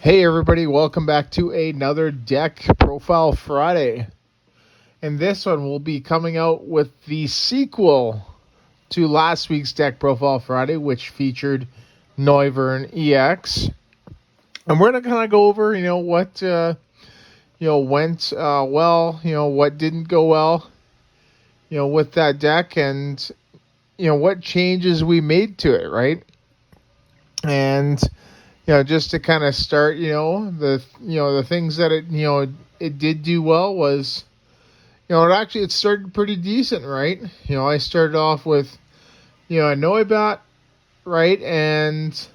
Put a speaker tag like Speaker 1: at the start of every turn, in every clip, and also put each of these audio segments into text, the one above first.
Speaker 1: Hey everybody, welcome back to another Deck Profile Friday. And this one will be coming out with the sequel to last week's Deck Profile Friday, which featured Noivern EX. And we're going to kind of go over, what went well, what didn't go well, with that deck, and what changes we made to it, right? And just to kind of start, the things that it did do well was, it started pretty decent, right? I started off with, a Noibat, right? And,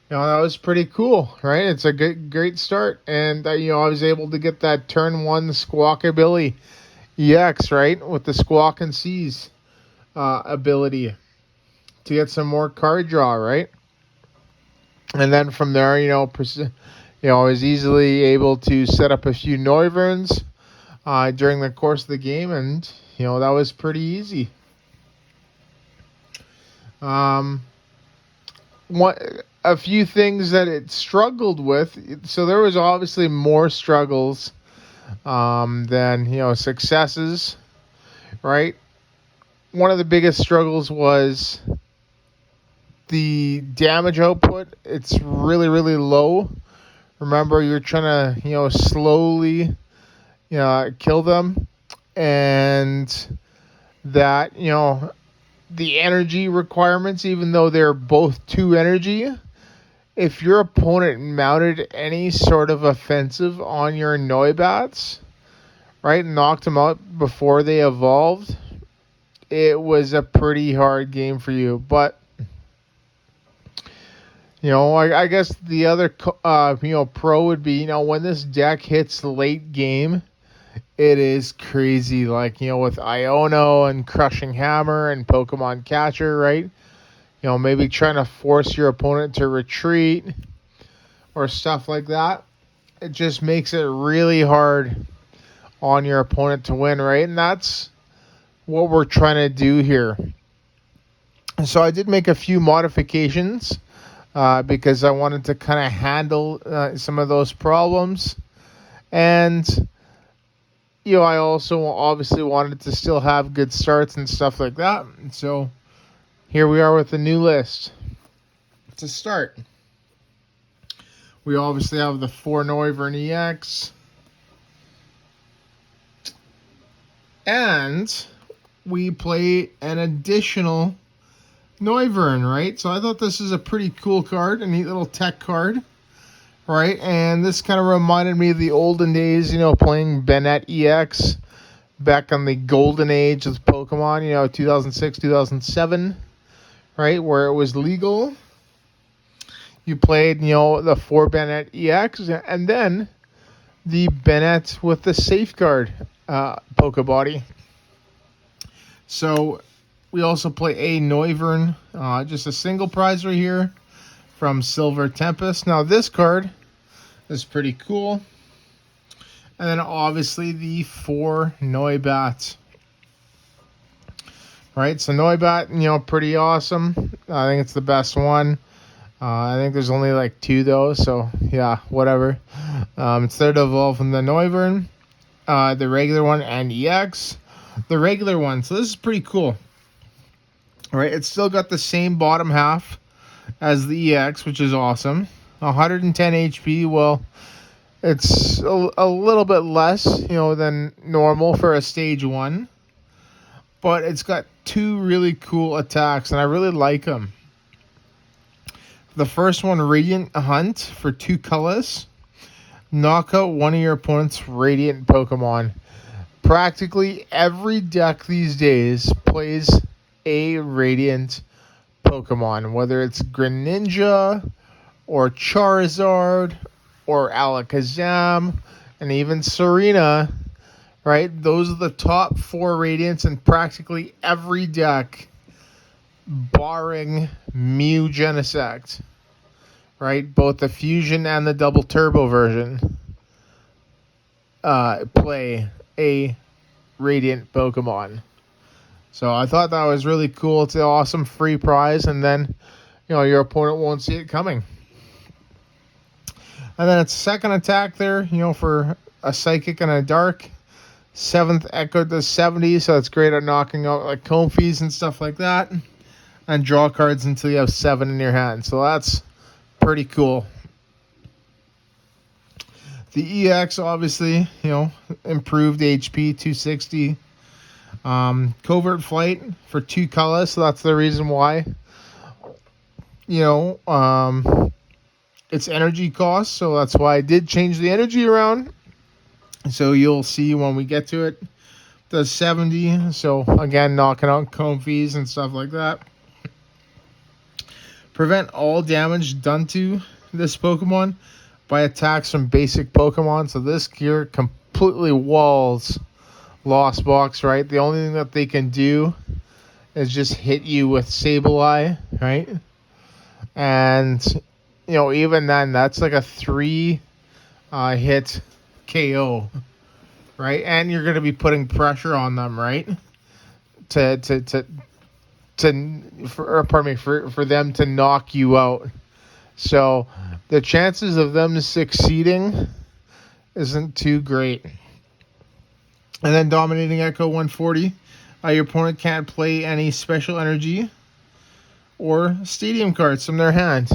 Speaker 1: that was pretty cool, right? It's a great start. And, I was able to get that turn one Squakabilly EX, right? With the Squawk and Seize ability to get some more card draw, right? And then from there, I was easily able to set up a few Noiverns during the course of the game, and that was pretty easy. A few things that it struggled with. So there was obviously more struggles than successes, right? One of the biggest struggles was the damage output. It's really, really low. Remember, you're trying to, slowly, kill them. And that, the energy requirements, even though they're both 2 energy, if your opponent mounted any sort of offensive on your Noibats, right, and knocked them out before they evolved, it was a pretty hard game for you. But I guess the other, pro would be, when this deck hits late game, it is crazy. Like, with Iono and Crushing Hammer and Pokémon Catcher, right? Maybe trying to force your opponent to retreat or stuff like that. It just makes it really hard on your opponent to win, right? And that's what we're trying to do here. So I did make a few modifications because I wanted to kind of handle some of those problems. And, I also obviously wanted to still have good starts and stuff like that. And so here we are with the new list. To start, we obviously have the 4 Noivern EX. And we play an additional Noivern, right? So I thought this is a pretty cool card, a neat little tech card, right? And this kind of reminded me of the olden days, playing Bennett EX back on the golden age of Pokemon, 2006, 2007, right? Where it was legal. You played, the 4 Bennett EX, and then the Bennett with the Safeguard Pokebody. So we also play a Noivern, just a single prize right here from Silver Tempest. Now this card is pretty cool. And then obviously the 4 Noibat. Right, so Noibat, pretty awesome. I think it's the best one. I think there's only like 2 though, so yeah, whatever. Instead of evolve from the Noivern, the regular one and EX. The regular one, so this is pretty cool. Right, it's still got the same bottom half as the EX, which is awesome. 110 HP. Well, it's a little bit less, than normal for a stage 1. But it's got 2 really cool attacks, and I really like them. The first one, Radiant Hunt for 2 colors. Knock out one of your opponent's Radiant Pokemon. Practically every deck these days plays a Radiant Pokemon, whether it's Greninja or Charizard or Alakazam and even Serena, right? Those are the top 4 Radiants in practically every deck, barring Mew Genesect, right? Both the Fusion and the Double Turbo version play a Radiant Pokemon. So I thought that was really cool. It's an awesome free prize, and then your opponent won't see it coming. And then its second attack there, for a psychic and a dark. 7th Echo does 70, so it's great at knocking out like Comfies and stuff like that. And draw cards until you have 7 in your hand. So that's pretty cool. The EX, obviously, improved HP, 260. Covert Flight for 2 colors, so that's the reason why. It's energy cost, so that's why I did change the energy around. So you'll see when we get to it. Does 70, so again, knocking out Comfies and stuff like that. Prevent all damage done to this Pokemon by attacks from basic Pokemon. So this gear completely walls Lost Box, right? The only thing that they can do is just hit you with Sableye, right? And, even then, that's like a 3 hit KO, right? And you're going to be putting pressure on them, right? For them to knock you out. So the chances of them succeeding isn't too great. And then Dominating Echo 140. Your opponent can't play any special energy or stadium cards from their hand.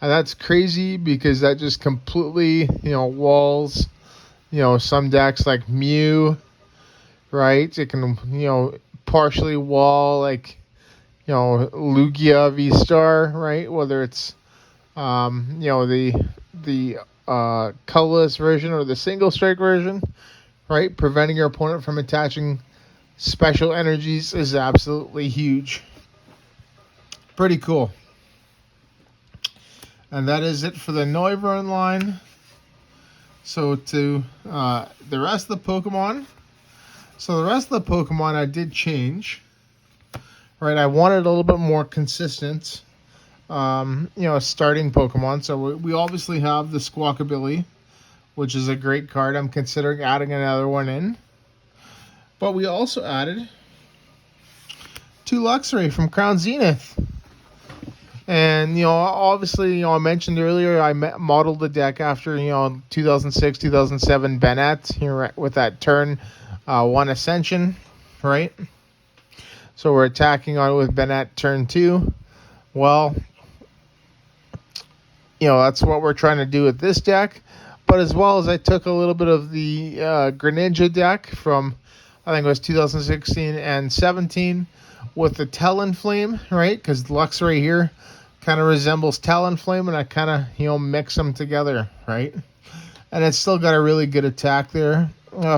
Speaker 1: And that's crazy because that just completely, walls, some decks like Mew, right? It can, partially wall like, Lugia V-Star, right? Whether it's, the colorless version or the single strike version, right? Preventing your opponent from attaching special energies is absolutely huge. Pretty cool. And that is it for the Noivern line. So to the rest of the Pokemon. So the rest of the Pokemon I did change. Right, I wanted a little bit more consistent, starting Pokemon. So we obviously have the Squakabilly, which is a great card. I'm considering adding another one in. But we also added 2 Luxray from Crown Zenith. And, obviously, I mentioned earlier I modeled the deck after, 2006, 2007 Bennett, with that turn 1 Ascension, right? So we're attacking on with Bennett turn 2. Well, that's what we're trying to do with this deck. But as well as I took a little bit of the Greninja deck from, I think it was 2016 and 17 with the Talonflame, right? Because Luxray here kind of resembles Talonflame, and I kind of, mix them together, right? And it's still got a really good attack there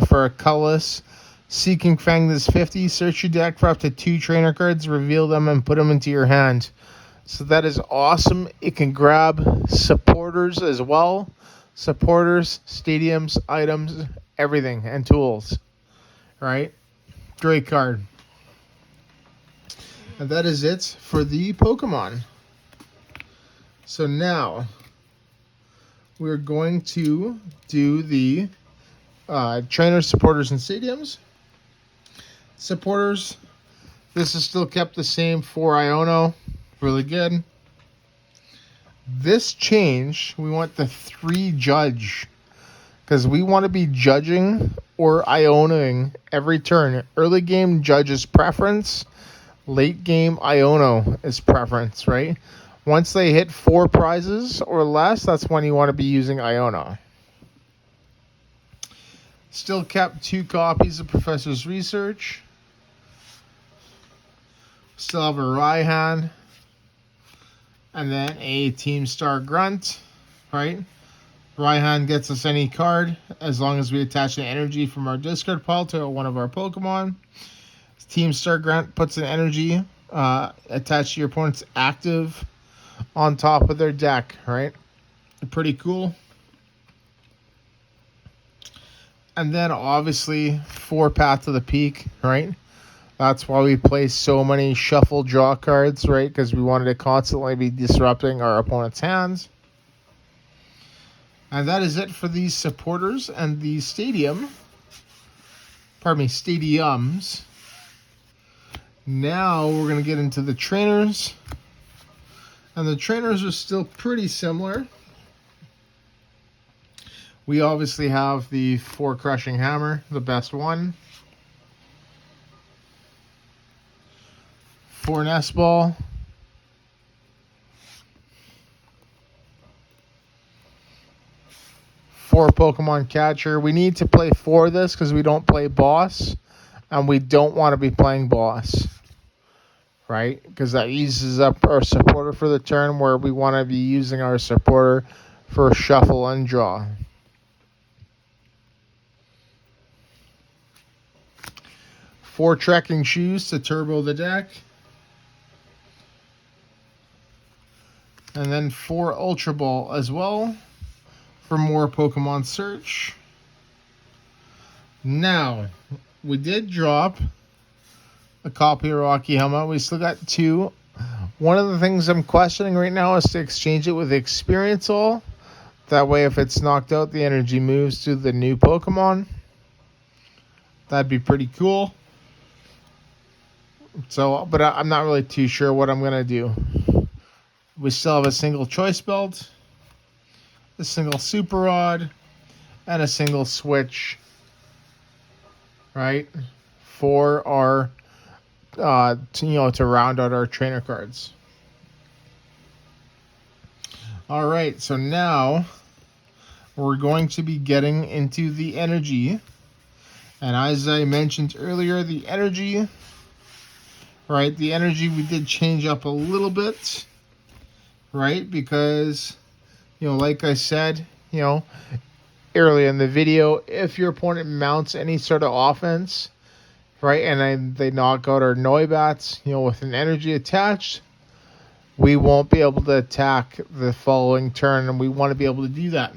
Speaker 1: for a colorless. Seeking Fang this 50. Search your deck for up to 2 trainer cards, reveal them, and put them into your hand. So that is awesome. It can grab supporters as well. Supporters, stadiums, items, everything, and tools. Right? Great card. And that is it for the Pokemon. So now we're going to do the trainers, supporters, and stadiums. Supporters, this is still kept the same for Iono. Really good. This change, we want the 3 judge. Because we want to be judging or Ionoing every turn. Early game judge's preference. Late game Iono is preference, right? Once they hit 4 prizes or less, that's when you want to be using Iono. Still kept 2 copies of Professor's Research. Still have a Raihan. And then a Team Star Grunt, right? Raihan gets us any card as long as we attach an energy from our discard pile to one of our Pokemon. Team Star Grunt puts an energy attached to your opponent's active on top of their deck, right? Pretty cool. And then obviously 4 Path to the Peak, right? That's why we play so many shuffle draw cards, right? Because we wanted to constantly be disrupting our opponent's hands. And that is it for these supporters and the stadiums. Now we're going to get into the trainers. And the trainers are still pretty similar. We obviously have the 4 Crushing Hammer, the best one. 4 Nest Ball. 4 Pokemon Catcher. We need to play 4 of this because we don't play Boss. And we don't want to be playing Boss. Right? Because that uses up our supporter for the turn, where we want to be using our supporter for shuffle and draw. Four Trekking Shoes to turbo the deck. And then 4 Ultra Ball as well for more Pokemon search. Now, we did drop a copy of Rocky Helmet. We still got 2. One of the things I'm questioning right now is to exchange it with Experience All. That way, if it's knocked out, the energy moves to the new Pokemon. That'd be pretty cool. So, but I'm not really too sure what I'm going to do. We still have a single Choice Belt, a single Super Rod, and a single Switch, right, for our, to round out our trainer cards. All right, so now we're going to be getting into the energy. And as I mentioned earlier, the energy, right, the energy we did change up a little bit, right, because, like I said, earlier in the video, if your opponent mounts any sort of offense, right, and they knock out our Noibats, with an energy attached, we won't be able to attack the following turn, and we want to be able to do that.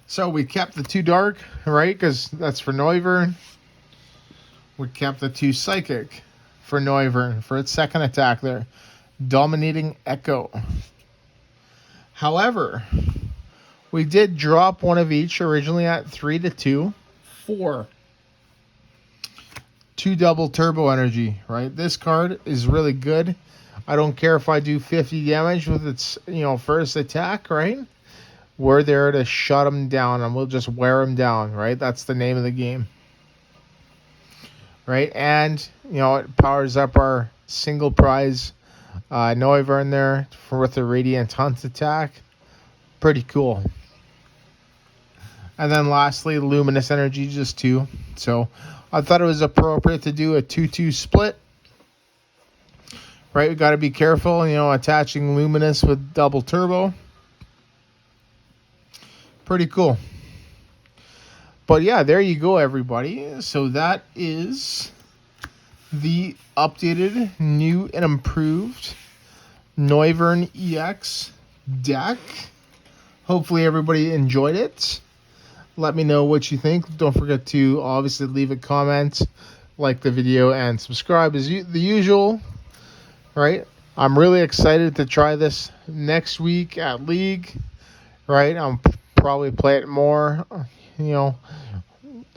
Speaker 1: So we kept the 2 Dark, right, because that's for Noivern. We kept the 2 Psychic for Noivern for its second attack there. Dominating Echo. However, we did drop one of each originally at 3-2 for 2 double turbo energy, right? This card is really good. I don't care if I do 50 damage with its, first attack, right? We're there to shut them down, and we'll just wear them down, right? That's the name of the game. Right? And, it powers up our single prize Noivern there with the Radiant Hunt attack. Pretty cool. And then lastly, Luminous Energy, just 2. So I thought it was appropriate to do a 2-2 split. Right? We got to be careful, attaching Luminous with double turbo. Pretty cool. But yeah, there you go, everybody. So that is the updated, new, and improved Noivern EX deck. Hopefully everybody enjoyed it. Let me know what you think. Don't forget to obviously leave a comment, like the video, and subscribe as the usual. Right? I'm really excited to try this next week at League. Right? I'm probably play it more.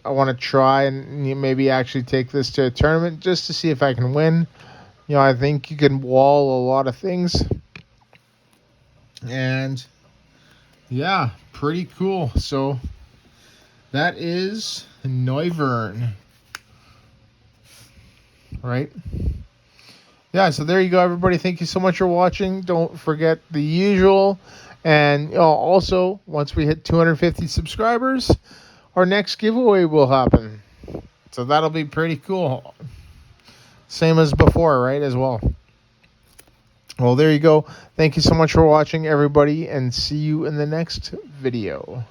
Speaker 1: I want to try and maybe actually take this to a tournament just to see if I can win. I think you can wall a lot of things. And yeah, pretty cool. So that is Noivern. Right? Yeah, so there you go, everybody. Thank you so much for watching. Don't forget the usual. And also, once we hit 250 subscribers, our next giveaway will happen. So that'll be pretty cool. Same as before, right, as well. Well, there you go. Thank you so much for watching, everybody, and see you in the next video.